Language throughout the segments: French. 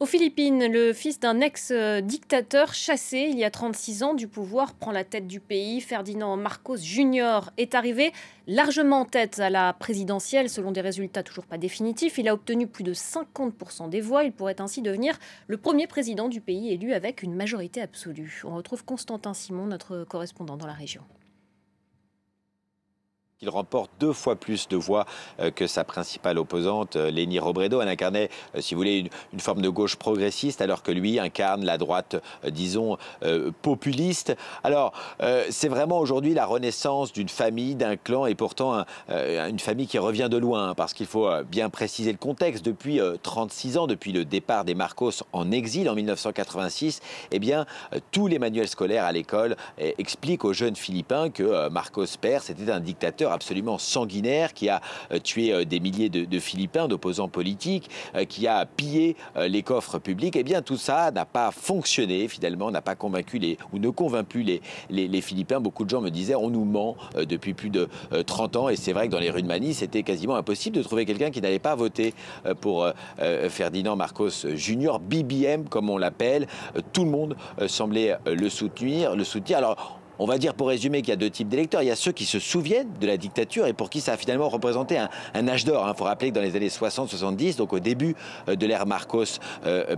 Aux Philippines, le fils d'un ex-dictateur chassé il y a 36 ans du pouvoir prend la tête du pays. Ferdinand Marcos Jr. est arrivé largement en tête à la présidentielle selon des résultats toujours pas définitifs. Il a obtenu plus de 50% des voix. Il pourrait ainsi devenir le premier président du pays élu avec une majorité absolue. On retrouve Constantin Simon, notre correspondant dans la région. Il remporte 2 fois plus de voix que sa principale opposante, Leni Robredo. Elle incarnait, si vous voulez, une forme de gauche progressiste, alors que lui incarne la droite, disons, populiste. Alors, c'est vraiment aujourd'hui la renaissance d'une famille, d'un clan, et pourtant une famille qui revient de loin, parce qu'il faut bien préciser le contexte. Depuis 36 ans, depuis le départ des Marcos en exil en 1986, eh bien, tous les manuels scolaires à l'école expliquent aux jeunes Philippins que Marcos père, c'était un dictateur absolument sanguinaire qui a tué des milliers de Philippins, d'opposants politiques, qui a pillé les coffres publics. Eh bien, tout ça n'a pas fonctionné, finalement, n'a pas convaincu ou ne convainc plus les Philippins. Beaucoup de gens me disaient, on nous ment depuis plus de 30 ans. Et c'est vrai que dans les rues de Manille, c'était quasiment impossible de trouver quelqu'un qui n'allait pas voter pour Ferdinand Marcos Jr., BBM, comme on l'appelle. Tout le monde semblait le soutenir. Alors, on va dire, pour résumer, qu'il y a 2 types d'électeurs. Il y a ceux qui se souviennent de la dictature et pour qui ça a finalement représenté un âge d'or. Il faut rappeler que dans les années 60-70, donc au début de l'ère Marcos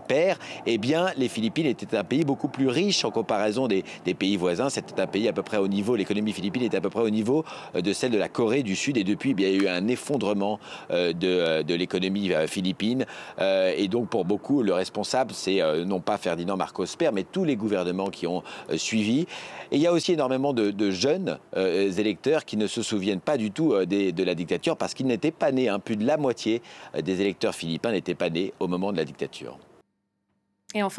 père, eh bien, les Philippines étaient un pays beaucoup plus riche en comparaison des pays voisins. C'était un pays à peu près au niveau, l'économie philippine était à peu près au niveau de celle de la Corée du Sud. Et depuis, eh bien, il y a eu un effondrement de l'économie philippine. Et donc, pour beaucoup, le responsable, c'est non pas Ferdinand Marcos père, mais tous les gouvernements qui ont suivi. Et il y a aussi énormément de jeunes électeurs qui ne se souviennent pas du tout de la dictature parce qu'ils n'étaient pas nés. Plus de la moitié des électeurs philippins n'étaient pas nés au moment de la dictature. Et enfin,